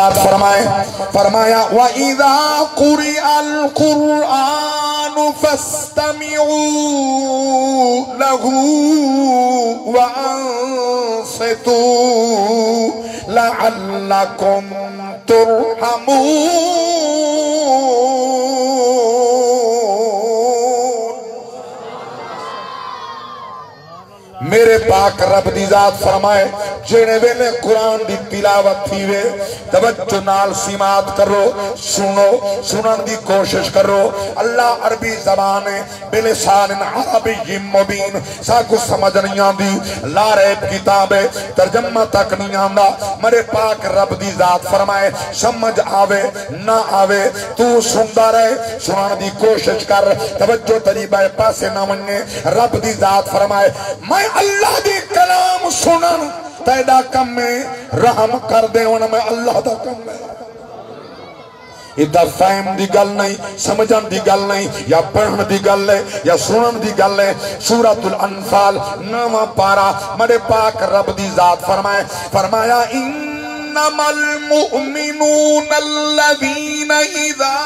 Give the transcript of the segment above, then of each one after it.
ذات فرمائے فرمایا وَإِذَا قُرِئَ الْقُرْآنُ فَاسْتَمِعُوا لَهُ وَأَنصِتُوا لَعَلَّكُمْ تُرْحَمُونَ۔ میرے پاک رب دی ذات فرمائے جینے ویلے قرآن دی تلاوت تھی وے توجہ نال سماعت کرو سنو سنن دی کوشش کرو اللہ عربی زبان بلسان عربی مبین ساکو سمجھ نہیں آندی لا ریب کتاب ترجمہ تک نہیں آندہ میرے پاک رب دی ذات فرمائے سمجھ آوے نہ آوے تو سندہ رہے سنن دی کوشش کر توجہ طریبہ پاسے نہ مننے رب دی ذات فرمائے میں اللہ دی کلام سنن تیڑا کم میں رحم کر دے انہوں میں اللہ دا کم میں ادھا فہم دی گل نہیں سمجھن دی گل نہیں یا پڑھن دی گل ہے یا سنن دی گل ہے سورۃ الانفال نامہ پارا میرے پاک رب دی ذات فرمایا انما المؤمنون الذین اذا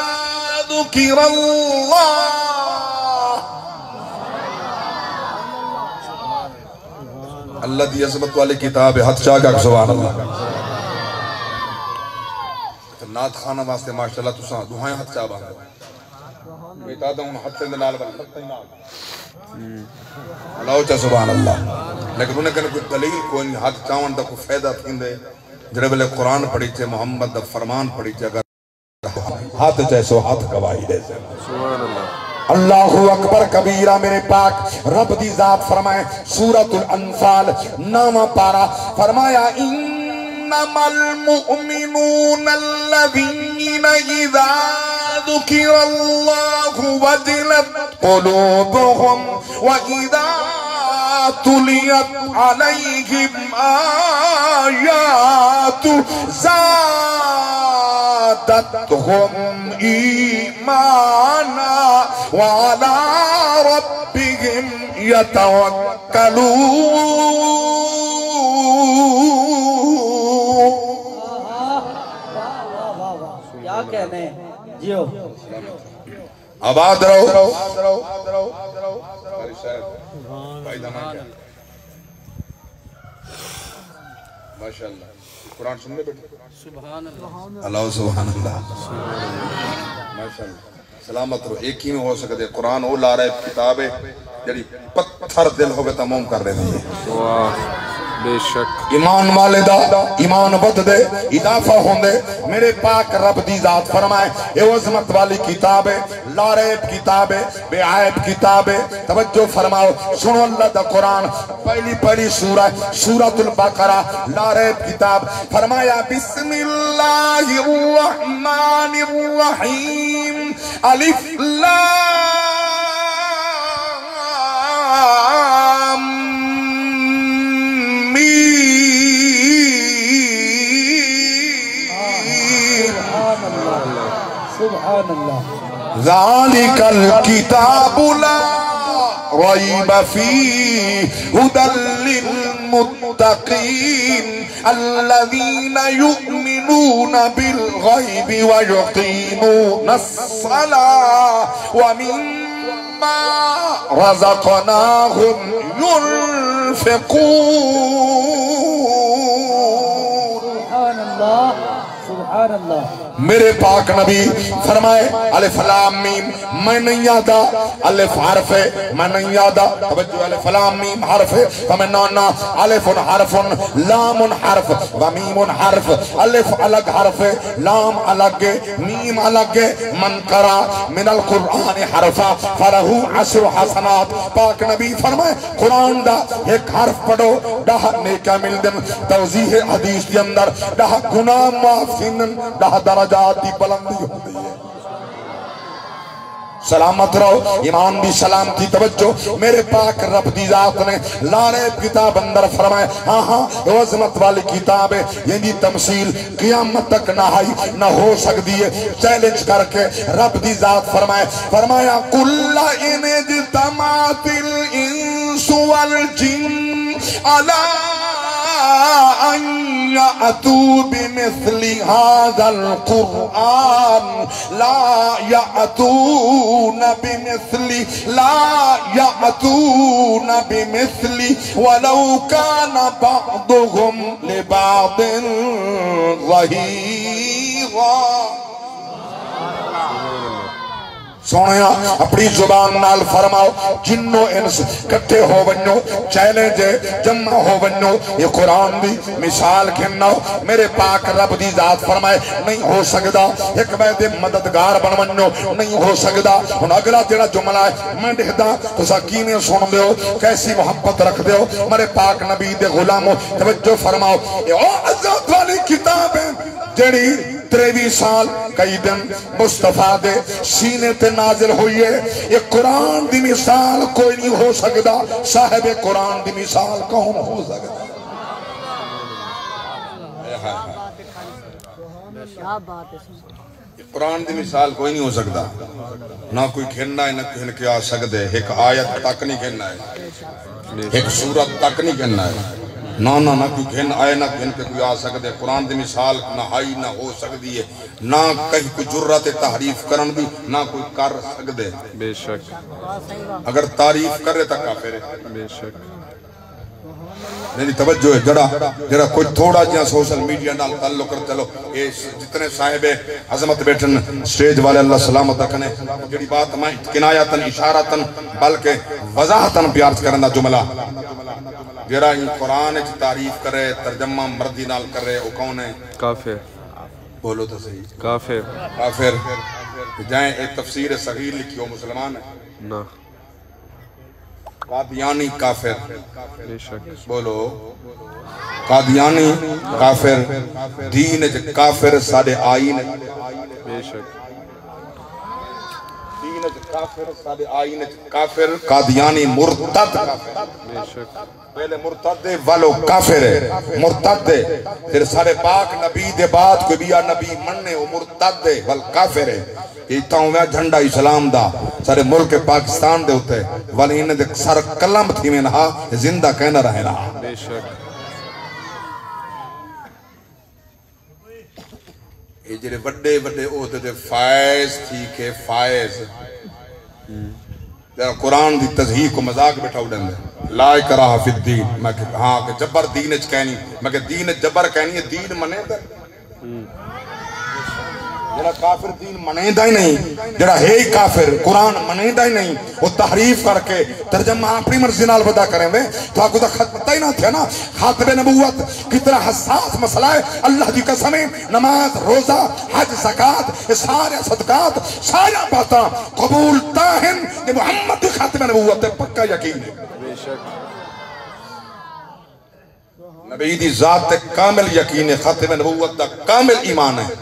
ذکر اللہ اللہ دی عظمت والی کتاب ہے ہاتھ چاہ گا سبحان اللہ نات خانہ واسطے ماشاءاللہ تساں دعائیں ہاتھ چاہ باندھا بیتا دا ہوں ہاتھ سے نال بنا اللہ چاہ سبحان اللہ لیکن انہیں کہنے کوئی دلیل کوئی نہیں ہاتھ چاہون دا کوئی فیدہ تھین دے جڑے بلے قرآن پڑھی چھے محمد دا فرمان پڑھی چھے اگر ہاتھ چاہے سو ہاتھ گواہی دے سبحان اللہ اللہ اکبر کبیرہ میرے پاک رب دی ذات فرمائے سورۃ الانفال نامہ پارا فرمایا انما المؤمنون الذین اذا ذکر اللہ وجلت قلوبهم واذا تلیت علیہم آیات زادتهم ایمانا وعلى ربهم يتوکلون کیا کہنے جیو آباد رہو ماشاءاللہ قرآن سننے بیٹھے سبحان اللہ اللہ سبحان اللہ ماشاءاللہ سلامت رو ایک ہی میں ہو سکتے قرآن او لا رہے کتاب ہے جڑی پتھر دل ہوگے تمام کر رہے ہیں بے شک ایمان والے دا ایمان ود دے اضافہ ہوں دے میرے پاک رب دی ذات فرمائے اے عظمت والی کتاب ہے لا ریب کتاب ہے بے عیب کتاب ہے توجہ فرماؤ سنو اللہ دا قرآن پہلی سورہ سورۃ البقرہ لا ریب کتاب فرمایا بسم اللہ الرحمن الرحیم الف لام سبحان اللہ ذالک الکتاب لا ریب فیہ ھدی للمتقین الذین یؤمنون بالغیب ویقیمون الصلاۃ ومما رزقناہم ينفقون سبحان اللہ سبحان اللہ میرے پاک نبی فرمائے الف لام میم میں نہیں یادا الف حرف ہے میں نہیں یادا توجہ الف لام میم حرف ہے فمن نانا الف حرف لام حرف ومیم حرف الف الگ حرف ہے لام الگ ہے میم الگ ہے من قرأ من القرآن حرفا فلہ عشر حسنات پاک نبی فرمائے قرآن دا ایک حرف پڑھو دہ نیکہ مل دن توضیح حدیث کے اندر دہ گناہ معاف سنن دہ درجات دی بلندی ہوتی ہے سلامت رہو ایمان بھی سلام کی توجہ میرے پاک رب دی ذات نے لانے کتاب اندر فرمائے ہاں عظمت والی کتاب ہے یہ دی تمثیل قیامت تک نہ ہو سکتی ہے چیلنج کر کے رب دی ذات فرمایا قُلَّ إِنِ اجْتَمَعَتِ الْإِنسُ وَالْجِنُّ عَلَىٰ أَن يأتوا بمثل هذا القرآن لا يأتون بمثل ولو كان بعضهم لبعض ظهيرا. سونیا اپنی زبان نال فرماؤ جنو انس کٹھے ہو بنو چیلنج جمع ہو بنو یہ قرآن دی مثال کھننا میرے پاک رب دی ذات فرمائے نہیں ہو سکدا ایک بیدے مددگار بن بنو نہیں ہو سکدا. ان اگلا جڑا جملہ ہے میں دہدا تو ساکینے سن دیو کیسی محبت رکھ دیو میرے پاک نبی دے غلاموں توجہ فرماؤ. یہ عزت والی کتاب ہے جڑی 23 سال کئی دن مصطفیٰ دے سینے تے نازل ہوئی ہے. یہ قرآن دی مثال کوئی نہیں ہو سکتا. صاحب قرآن دی مثال کون ہو سکتا؟ قرآن دی مثال کوئی نہیں ہو سکتا. نہ کوئی کھننا ہے نہ کھن کے آ سکتے. ایک آیت تک نہیں کھننا ہے ایک سورت تک نہیں کھننا ہے. نہ کوئی کھن آئے نہ کھن کے کوئی آ سکتے. قرآن دی مثال نہ آئی نہ ہو سکتی ہے. نہ کہیں کوئی جرات تحریف کرن دی نہ کوئی کر سکتے. بے شک اگر تعریف کرے تک کافر ہے. بے شک نہیں توجہ ہے جڑا کوئی تھوڑا جہاں سوشل میڈیا نال تعلق کر. چلو یہ جتنے صاحب عظمت بیٹھن سٹیج والے اللہ سلامت رکھنے جڑی بات میں کنایاتن اشاراتن بلکہ وضاحتن پیارت کرنا جملہ جڑا ہی قرآن اچ تعریف کرے ترجمہ مردی نال کرے وہ کون ہے؟ کافر. بولو تو صحیح. کافر. جائیں ایک تفسیر صغیر لکھی ہو مسلمان ہے نہ. قادیانی کافر. بے شک بولو قادیانی کافر. دین اچ کافر ساڑے آئین بے شک دین اچ کافر ساڑے آئین اچ کافر. قادیانی مرتد بے شک پہلے مرتد والو کافر ہے مرتد ہے. پھر سارے پاک نبی دے بعد کوئی بھی نبی مننے وہ مرتد ہے والکافر ہے. یہ تاؤں میں جھنڈا اسلام دا سارے ملک پاکستان دے ہوتے والی انہیں دے سار کلم تھی میں نہا زندہ کہنا رہے رہا. بے شک یہ جڑے بڑے عہدے دے فائز تھی کہ فائز قرآن دی تضحیق کو مذاق بیٹھا اڑیں دے لا اکراہ فی الدین. میں کہ ہاں کہ جبر دین اچ کہنی میں کہ دین جبر کہنی ہے دین منے دا جڑا کافر دین منے دا ہی نہیں جڑا ہے ہی کافر قرآن منے دا ہی نہیں وہ تحریف کر کے ترجمہ اپنی مرضی نال بدا کریں وے تو آپ کو تو خط پتہ ہی نہ تھے نا. خاتم نبوت کتنا حساس مسئلہ ہے. اللہ دی قسمیں نماز روزہ حج زکاة سارے صدقات سارے باتاں قبول تاہن کہ محمد دی خاتم نبوت پکا یقین ہے. بے شک نبی دی ذات کامل یقین ہے. خاتم نبوت دا کامل ایمان ہے.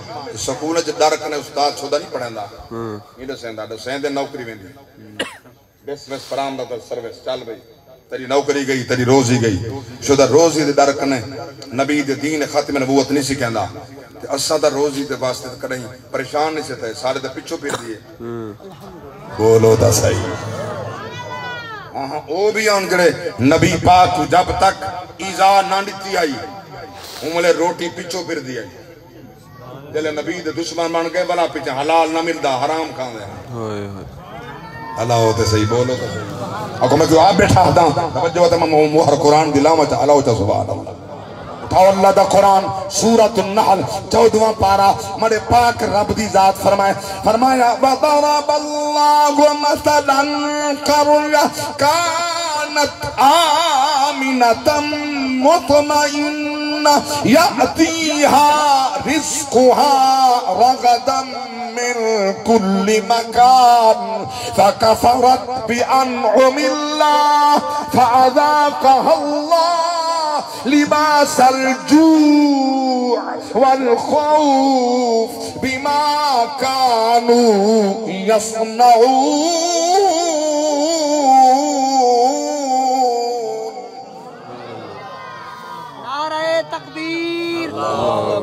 سکول جب ڈر کنے استاد چھوڑا نہیں پڑھیں دا نہیں دسیں دے نوکری میں دی بس فرام دا سروس چل بھئی تیری نوکری گئی تیری روزی گئی شدہ روزی دے ڈر کنے نبی دے دین خاتم نبوت نہیں سکھیں دا اسا دا روزی دے واسطے کریں پریشان نہیں سے تھے سارے دے پچھو پھر دیئے بولو دا صحیح. ہاں او بھی آن جڑے نبی پاک جب تک ایزا نہ دیتی آئی ہمولے روٹی پچھو پھر دی آئی جلے نبی دے دشمن مان گئے بنا پیچھے حلال نہ ملدا حرام کھان دے. اللہ ہوتے صحیح بولو تو صحیح. اگر میں کیوں آپ بیٹھا دا توجہ ہوتا میں مہر قرآن دلاما چاہ اللہ ہوتا سبحان اللہ. اٹھاؤ اللہ دا قرآن سورۃ النحل 14واں پارا مڑے پاک رب دی ذات فرمایا وَضَرَبَ اللَّهُ مَثَلًا قَرْيَةً كَانَتْ آمِنَةً مُطْمَئِنَّةً يَأْتِيهَا رِزْقُهَا رَغَدًا مِّن كُلِّ مَكَانٍ فَكَفَرَتْ بِأَنْعُمِ اللَّهِ فَأَذَاقَهَا اللَّهُ لباس الجوع والخوف بما كانوا يصنعون. نعرہ تکبیر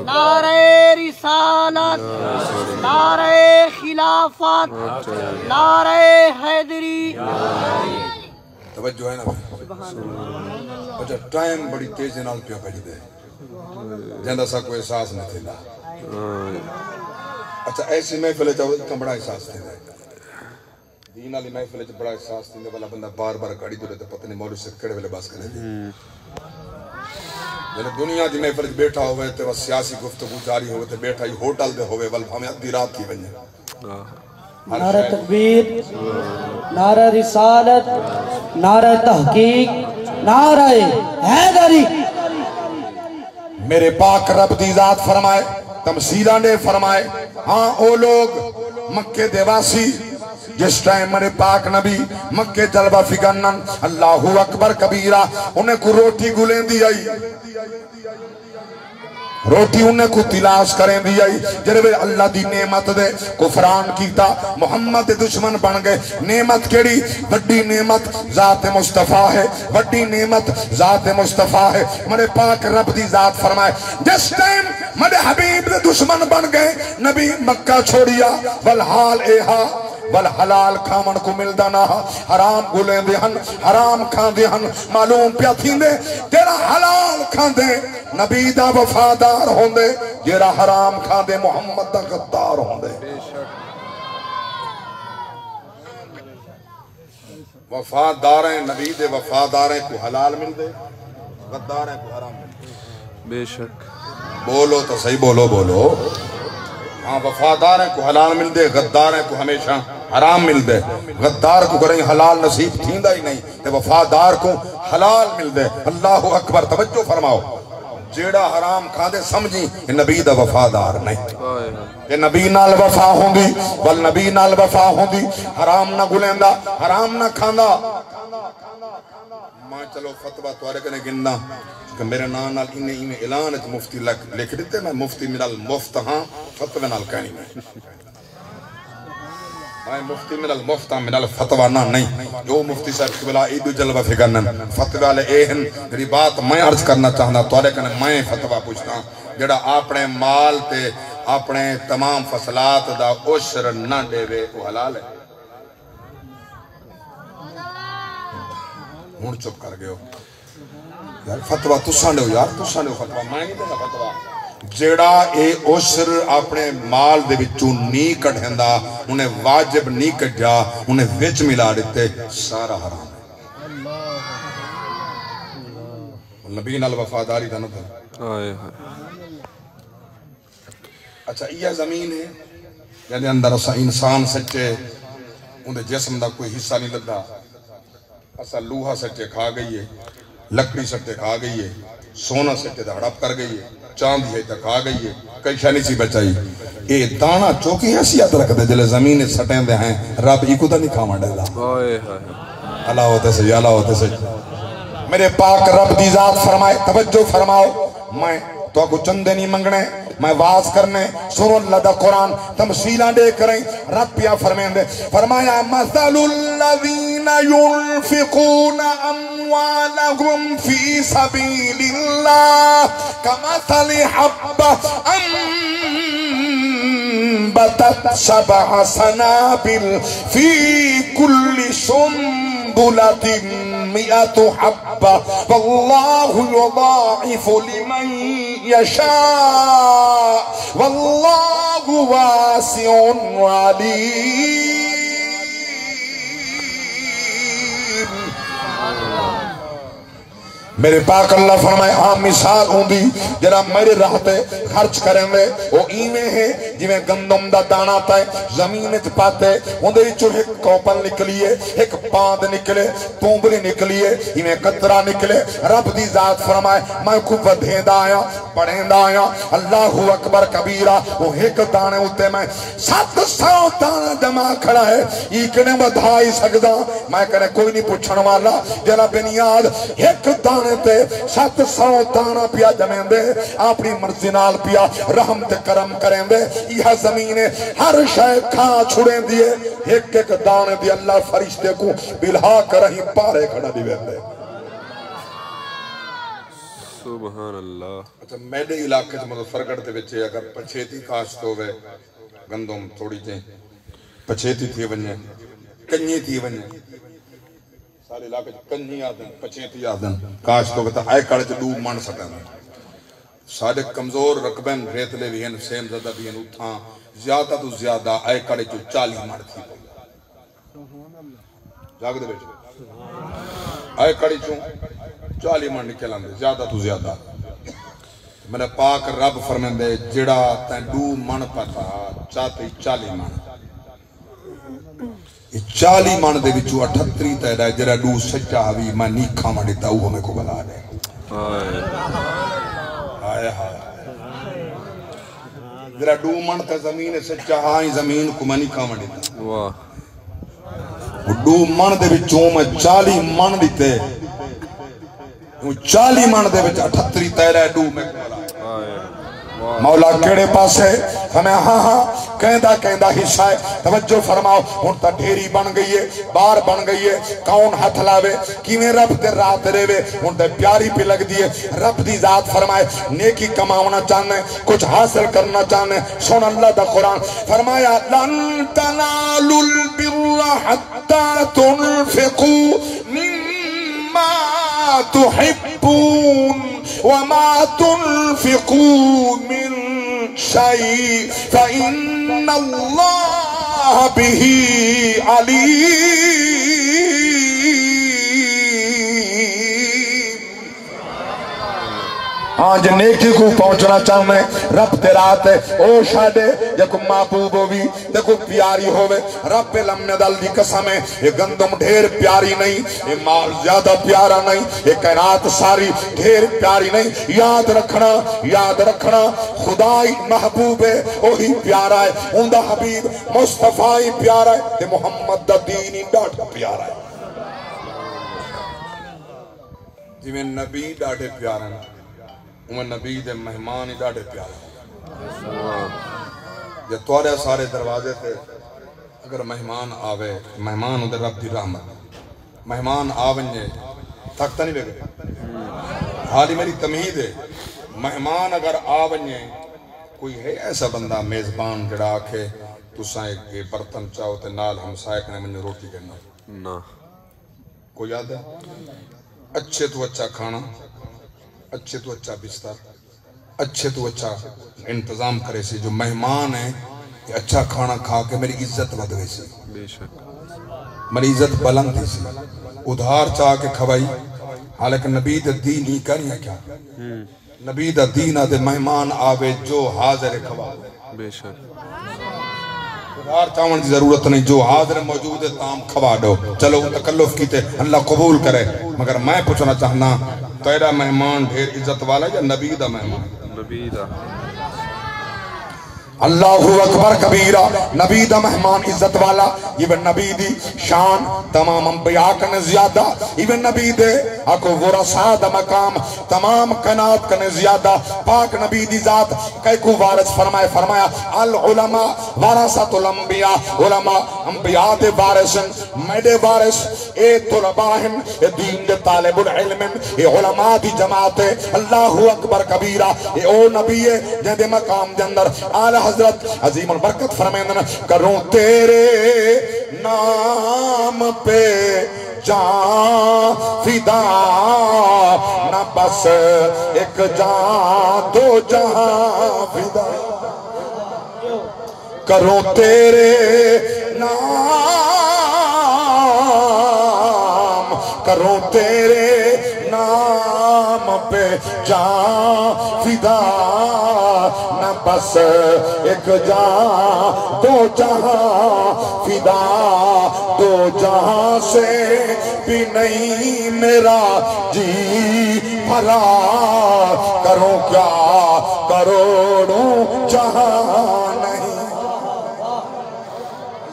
نعرہ رسالت نعرہ خلافت نعرہ حیدری. توجہ ہے نا اچھا ٹائم بڑی تیزی نال پیا پڑی دے جندہ سا کوئی احساس نہیں تھیلا اچھا ایسی محفل چاہو اتنا بڑا احساس تھیلا دین علی محفل چاہو بڑا احساس تھیلا والا بندہ بار بار گاڑی دو رہتا پتہ نہیں مولو سے کڑے والے باس کرے جنہیں دنیا دی محفل چاہو بیٹھا ہوئے تھے وہ سیاسی گفتگو جاری ہوئے تھے بیٹھا ہی ہوٹل دے ہوئے والب ہمیں ادھی رات کی بنجے نعرہ تکبیر، نعرہ رسالت، نعرہ تحقیق، نعرہ حیدری. میرے پاک رب دی ذات فرمائے تمثیلان نے فرمائے ہاں او لوگ مکہ دیواسی جس ٹائم میرے پاک نبی مکہ جلوہ فگنن اللہ اکبر کبیرہ انہیں کو روٹی گلیں دی آئی روٹی انہیں کو تلاش کریں دی آئی جنہیں اللہ دی نعمت دے کفران کیتا محمد دشمن بن گئے نعمت کیڑی بڑی نعمت ذات مصطفیٰ ہے بڑی نعمت ذات مصطفیٰ ہے میرے پاک رب دی ذات فرمائے جس ٹائم میرے حبیب دے دشمن بن گئے نبی مکہ چھوڑیا والحال ایہا والحلال کھامن کو ملدا نہ حرام گلیں دے ہن حرام کھان دے ہن معلوم پیا تھیندے تیرا حلال کھان دے نبی دا وفادار ہوندے جیرا حرام کھان دے محمد دا غدار ہوندے وفادار ہیں نبی دے وفادار ہیں کو حلال مل دے غدار ہیں کو حرام مل دے بے شک بولو تو صحیح بولو ہاں وفادار ہیں کو حلال مل دے غدار ہیں کو ہمیشہ حرام مل دے غدار کو کریں حلال نصیب تھیندا ہی نہیں تے وفادار کو حلال مل دے اللہ اکبر توجہ فرماؤ جیڑا حرام کھا دے سمجھی کہ نبی دا وفادار نہیں کہ نبی نال وفا ہوندی والنبی نال وفا ہوندی حرام نہ گلیندا حرام نہ کھاندا ماں چلو فتوہ توارے کنے گننا کہ میرے نام نال انہیں اعلان ہے مفتی لکھ دیتے میں مفتی من المفت ہاں فتوہ نال کہنی میں میں مفتی من المفت من الفتوہ نہ نہیں جو مفتی صاحب قبلہ عیدو جلوہ فگرنن فتوہ والے ایہن میری بات میں عرض کرنا چاہنا توارے کنے میں فتوہ پوچھتا جڑا اپنے مال تے اپنے تمام فصلات دا عشر نہ دے وے وہ حلال ہے ہون چپ کر گئے ہو یار فتوہ تساں دے ہو یار تساں دے ہو فتوہ میں نہیں دینا فتوہ جیڑا اے عشر اپنے مال دے وچوں نہیں کڈھیندا انہیں واجب نہیں کڈھیا انہیں وچ ملا دیتے سارا حرام ہے نبی نال وفاداری دا نہ دے اچھا یہ زمین ہے یعنی اندر اسا انسان سچے انہیں جسم دا کوئی حصہ نہیں لگا اسا لوہا سچے کھا گئی ہے لکڑی سچے کھا گئی ہے سونا سچے دا ہڑپ کر گئی ہے چاندی ہے تک آ گئی ہے کئی شانی سی بچائی اے دانا چوکی حیثیت رکھ دے جلے زمین سٹیں دے ہیں رب ایکو دا نہیں کھاما ڈیلا اللہ ہوتے سے اللہ ہوتے سے میرے پاک رب دی ذات فرمائے توجہ فرماؤ میں تو کو چندے نہیں منگنے میں واز کرنے سنو اللہ دا قرآن تمثیلہ دے کریں رب پیا فرمائیں دے فرمایا مثل الذین ينفقون اموالهم فی سبیل اللہ کمثل حبہ انبتت سبع سنابل فی کل سنبلۃ مئۃ حبہ واللہ یضاعف لمن یشاء واللہ واسع علیم میرے پاک اللہ فرمائے ہاں مثال ہوں دی جرا میرے راہتے خرچ کریں دے وہ ایمیں ہیں جویں گندم دا دانا تائے زمینت پاتے ہوں دے چو ایک کوپل نکلیے ایک پاند نکلے پومبلی نکلیے ایمیں قطرہ نکلے رب دی ذات فرمائے میں کو ودھیں دا آیا پڑھیں دا آیا اللہ اکبر کبیرہ وہ ایک دانے ہوتے میں 700 دانا جمع کھڑا ہے ایکنے بدھائی سکدا میں کہنے کوئی نہیں پوچھن والا جرا بنیاد ایک دانے تے 700 دانا پیا جمیں دے اپنی مرضی نال پیا رحم تے کرم کریں دے یہ زمینے ہر شے کھا چھڑیں دیے ایک ایک دانے دی اللہ فرشتے کو بلہا کر ہی پارے کھڑا دی بیندے سبحان اللہ اچھا میڈے علاقے سے مطلب فرگڑ تے بچے اگر پچھیتی کاشت ہوئے گندم تھوڑی تھے پچھیتی تھی ونجے کنی تھی ونجے سارے علاقے کنی آدن پچھیتی آدن کاشت ہوئے تا آئے کڑے چے ڈوب مان سکتے ہیں سارے کمزور رقبین ریتلے بھی ہیں سیم زدہ بھی ہیں اتھاں زیادہ تو زیادہ آئے کڑے جو 40 مڑ تھی جاگ دے بیٹھے آئے کڑی چوں 40 مڑ نکل آندے زیادہ تو زیادہ میں نے پاک رب فرمین دے جڑا تین 2 مڑ پتا چاہتے 40 مڑ 40 مڑ دے بچو 38 تیرہ جڑا 2 سچا ہوئی میں نیکھا مڑ دیتا وہ ہمیں کو بلا دے آئے ہائے جڑا 2 مڑ تا زمین سچا ہائی زمین کو میں نیکھا مڑ دیتا 2 مڑ دے بچو میں 40 مڑ دیتے 40 مڑ دے بچ 38 تیرہ 2 میں کو بلا مولا کیڑے پاس ہے ہمیں ہاں کہندہ حصہ ہے توجہ فرماؤ ہون تا ڈھیری بن گئی ہے بار بن گئی ہے کون ہاتھ لاوے کیویں رب تے رات رہے ہون تے پیاری پہ لگ دیئے رب دی ذات فرمائے نیکی کماؤنا چاہنے کچھ حاصل کرنا چاہنے سن اللہ دا قرآن فرمایا لن تنالوا البر حتى تنفقوا مما تحبون وما تنفقوا من شيء فإن الله به عليم ہاں جن نیکی کو پہنچنا چاہنے رب تیرات ہے او شادے جکو محبوب ہوئی جکو پیاری ہوئے رب لمن دل دی قسم ہے یہ گندم ڈھیر پیاری نہیں یہ مال زیادہ پیارا نہیں یہ کائنات ساری ڈھیر پیاری نہیں یاد رکھنا خدای محبوب ہے وہی پیارا ہے اندہ حبیب مصطفیٰ پیارا ہے تے محمد دا دینی ڈاٹا پیارا ہے جی میں نبی ڈاٹے پیارا ہے میں نبی دے مہمان ہی ڈاڑے پیارے یہ توارے سارے دروازے تھے اگر مہمان آوے مہمان دے رب دی رحمت مہمان آوے تھکتا نہیں لگے حالی میری تمہید ہے مہمان اگر آوے کوئی ہے ایسا بندہ میزبان جڑا آکھے تو سائے کے برتن چاہو تے نال ہم سائے کنے میں روٹی کرنا نا کوئی یاد ہے اچھے تو اچھا کھانا اچھے تو اچھا بستر اچھے تو اچھا انتظام کرے سے جو مہمان ہیں کہ اچھا کھانا کھا کے میری عزت بدوے سے میری عزت بلند تھی سے ادھار چاہ کے کھوائی حالانکہ نبی دا دین ہی کرنی ہے کیا نبی دا دین آدھے مہمان آوے جو حاضر کھوا بے شک ادھار چاہون کی ضرورت نہیں جو حاضر موجود ہے تام کھوا دو چلو تکلف کی تے اللہ قبول کرے مگر میں پوچھنا چاہنا تیرا مہمان ڈھیر عزت والا یا نبی دا مہمان نبی دا اللہ اکبر کبیرہ نبی دا مہمان عزت والا یہ نبی دی شان تمام انبیاء کنے زیادہ یہ نبی دے اکو ورثاء دا مقام تمام کنات کنے زیادہ پاک نبی دی ذات کئی کو وارث فرمایا العلماء ورثۃ الانبیاء علماء انبیاء دے وارثن میڈے وارث اے طلباہن اے دین دے طالب العلم اے علماء دی جماعت اللہ اکبر کبیرہ اے او نبی ہے جن دے مقام دے اندر آلہ حضرت عظیم البرکت فرمائندنا کروں تیرے نام پہ جان فدا نہ بس ایک جان دو جہاں فدا کروں تیرے نام کروں تیرے نام پہ جان فدا نہ بس ایک جہاں دو جہاں فدا دو جہاں سے بھی نہیں میرا جی بھرا کروں کیا کروڑوں جہاں نہیں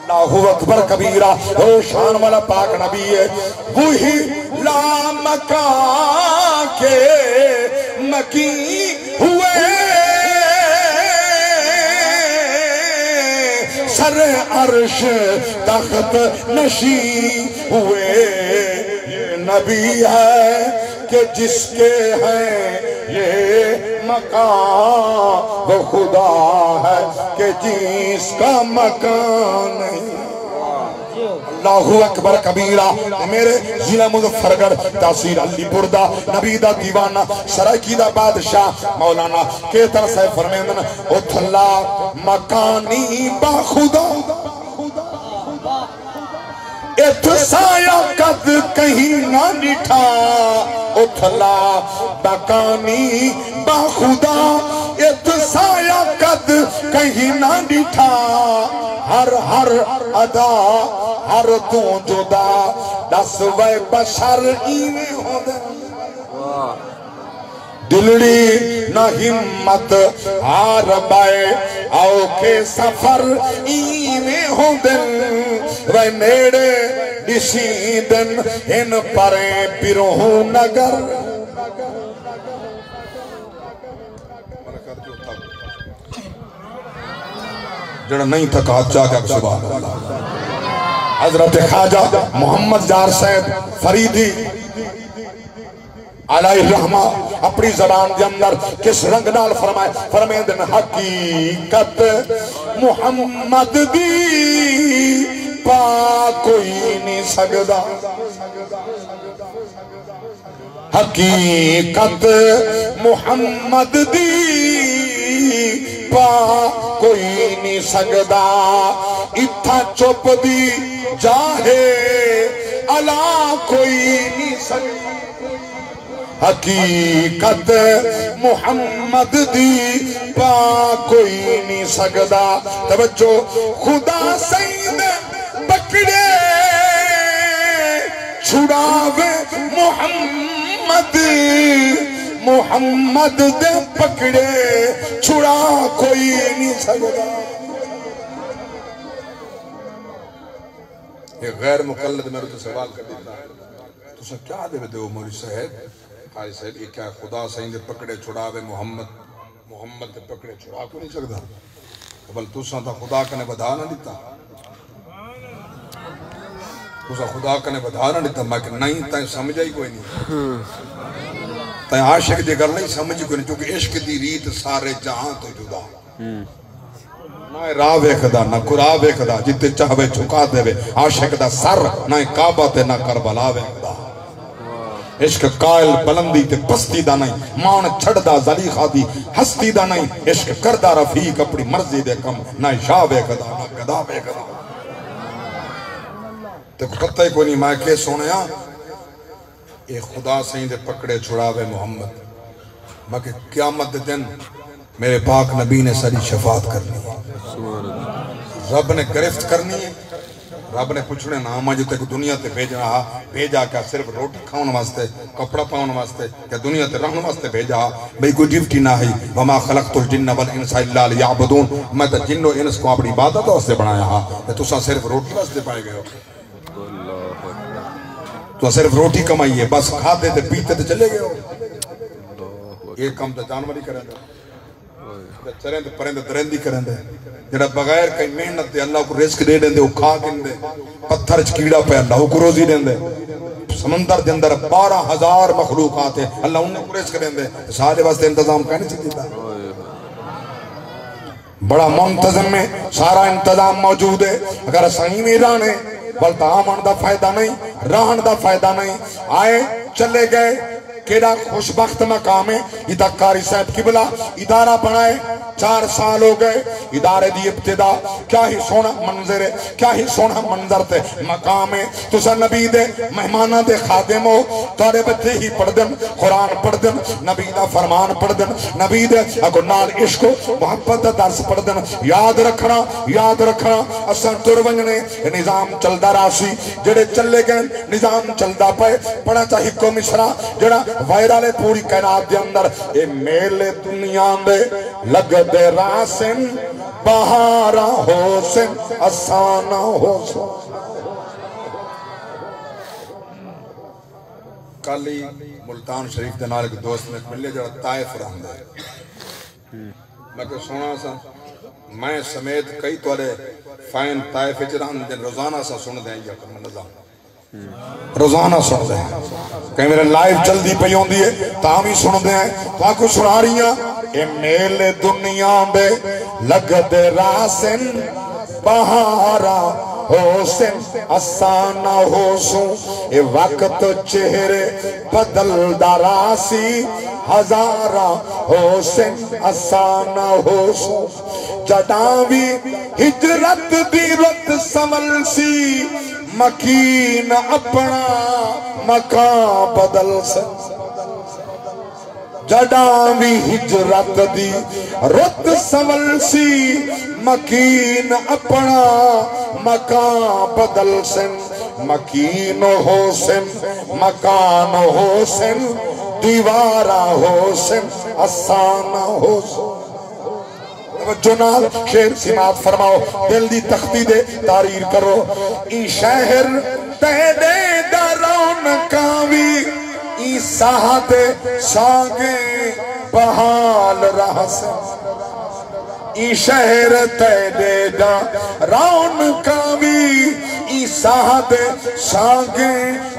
اللہ اکبر کبیرہ او شان والا پاک نبی ہے وہی لامکان کے مکی ہوئے سر عرش تخت نشین ہوئے یہ نبی ہے کہ جس کے ہیں یہ مقام وہ خدا ہے کہ جس کا مکان نہیں اللہ اکبر کبیرہ میرے ضلع مظفرگڑھ تحصیل علی پردہ نبی دا دیوانہ سرائکی دا بادشاہ مولانا کیتر سے فرمیندن اتھلا مکانی با خدا اتسایا قد کہیں نہ نٹھا اتھلا مکانی با خدا اتسایا قد کہیں نہ نٹھا ہر ادا ہر تو جدا دس وے بشر ایویں ہو دے دلڑی نہ ہمت ہار بائے آؤ کے سفر ایویں ہو دن وے نیڑے ڈسی دن ان پریں پیروں نگر جڑا نہیں تھکا چاہ کہ سبحان اللہ حضرت خواجہ محمد جار سید فریدی علیہ الرحمہ اپنی زبان کے اندر کس رنگ نال فرمائے دن حقیقت محمد دی پا کوئی نہیں سکدا حقیقت محمد دی پا کوئی نہیں سکدا اتھا چپ دی جاہے علا کوئی نہیں سکدا حقیقت محمد دی پا کوئی نہیں سکدا توجہ خدا سید پکڑے چھڑاوے محمد دے پکڑے چھڑا کوئی نہیں سکدا یہ غیر مقلد میرے تو سوال کر دیتا ہے تو سب کیا دے دے مولی صاحب قاری صاحب یہ کیا خدا سہین دے پکڑے چھڑاوے محمد دے پکڑے چھڑا کو نہیں سکدا بل تو سا تھا خدا کنے بدھا نہ دیتا تو سا خدا کنے بدھا نہ دیتا میں کہ نہیں تائیں سمجھا ہی کوئی نہیں تائیں عاشق دے گر نہیں سمجھی کوئی نہیں چونکہ عشق دی ریت سارے جہاں تو جدا نہ راہ ویکھدا نہ قرآن ویکھدا جتے چاہوے چھکا دے وے عاشق دا سر نہ کعبہ تے نہ کربلا ویکھدا عشق قائل بلندی تے پستی دا نہیں مان چھڑدا زلیخہ دی ہستی دا نہیں عشق کردہ رفیق اپنی مرضی دے کم نہ شاہ ویکھدا نہ گدا ویکھدا تے پتہ ہی کوئی نہیں میں کہ سونیا اے خدا سہین دے پکڑے چھڑاوے محمد میں کہ قیامت دن میرے پاک نبی نے ساری شفاعت کرنی ہے رب نے گرفت کرنی ہے رب نے پوچھنے نام جو تک دنیا تے بھیجا کیا صرف روٹی کھاؤن واسطے کپڑا پاؤن واسطے کیا دنیا تے رہن واسطے بھیجا بھئی کوئی ڈیوٹی نہ ہے وما خلقت الجن والانس الا لیعبدون میں تو جن و انس کو اپنی عبادت واسطے بنایا ہاں تو سا صرف روٹی واسطے پائے گئے ہو تو صرف روٹی کمائیے بس کھاتے تے پیتے تے چلے گئے ہو ایک کم تے جانوری کریں دے چریں دے پریں دے درندی کریں دے جڑا بغیر کئی محنت دے اللہ کو رزق دے دیں دے وہ کھا گن دے پتھر چکیڑا پہ اللہ کو روزی دیں دے سمندر دے اندر 12,000 مخلوقات ہیں اللہ انہیں کو رزق دیں دے سارے واسطے انتظام کہنے چاہیے تھا بڑا منتظم میں سارا انتظام موجود ہے اگر صحیح میں رانے بلتا آمن دا فائدہ نہیں رہن دا فائدہ نہیں آئے چلے گئے کیڑا خوشبخت مقام ہے ادھا قاری صاحب قبلہ ادارہ بنائے 4 سال ہو گئے ادارے دی ابتدا کیا ہی سونا منظر ہے کیا ہی سونا منظر تے مقام ہے تو سا نبی دے مہمانہ دے خادم ہو تارے بچے ہی پڑھ دن قرآن پڑھ دن نبی دا فرمان پڑھ دن نبی دے اگر نال عشق محبت دا درس پڑھ دن یاد رکھنا اساں تر ونجنے نظام چلدا راسی جڑے چلے گئے نظام چلدا پائے پڑھا چاہی کو مصرہ جڑا وائرالے پوری کائنات دے اندر اے میلے دنیا دے لگ دے راسن بہارا حسن اسانا حسن کالی ملتان شریف دے نال ایک دوست میں ملے جڑا طائف رہندا ہے میں کہ سونا سا میں سمیت کئی توڑے فائن طائف اجران دن روزانہ سا سن دیں یا کرم نظام روزانہ سن دیں کہیں میرے لائیو جلدی پہ ہوں دیئے تاہم ہی سن دیں تو آپ کو سنا رہی ہیں اے میل دنیا بے لگ دے راسن بہارا حسن اسانا ہوسوں اے وقت چہرے بدل دراسی ہزارہ حسن اسانا ہوسوں جداوی ہجرت دی رت سمل سی مکین اپنا مکان بدل سے جداوی ہجرت دی رت سمل سی مکین اپنا مکان بدل سن مکین حسن مکان حسن دیوارہ حسن اسانا حسن جنال شیر سماعت فرماؤ دل دی تختی دے تاریر کرو ای شہر تہدے درون کاوی ای ساہت ساگے بحال رہسن ای شہر تہدے درون کاوی ای ساہت ساگے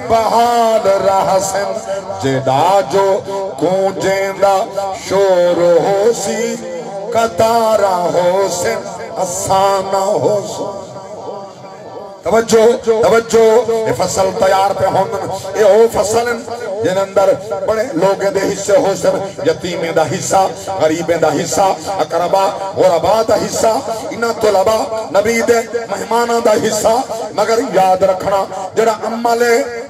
بحال رہسن جدا جو گونجیندہ شور ہو سی قطارہ حسن اسانا حسن توجہ اے فصل تیار پہ ہوندن اے او فصلن جن اندر بڑے لوگیں دے حصے حسن یتیمیں دا حصہ غریبیں دا حصہ اقربا غربا دا حصہ انہا طلبا نبی دے مہمانہ دا حصہ مگر یاد رکھنا جڑا عمل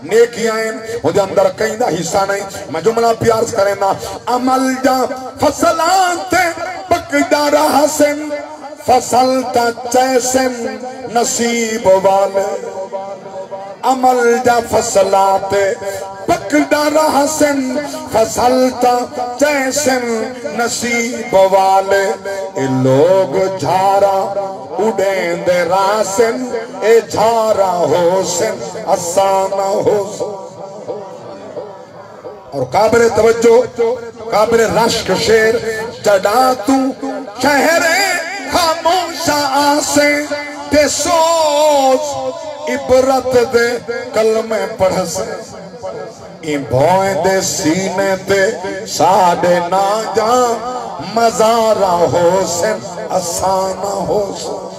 نیکیاں وہ دے اندر کہیں دا حصہ نہیں میں جملہ پیارس کریں نا عمل جا فصلان تے پکدارہ حسن فصل تا چیسن نصیب والے عمل جا فصلات پکدارہ حسن فصل تا چیسن نصیب والے اے لوگ جھارا اڑین دے راسن اے جھارا حسن اسانا حسن اور قابل توجہ قابل رشک شیر جڑا تو شہرے خاموشہ آسیں تے سوچ عبرت دے کلمے پڑھ سے این بھوئیں دے سینے تے ساڑے نا جان مزارہ حسن اسانا حسن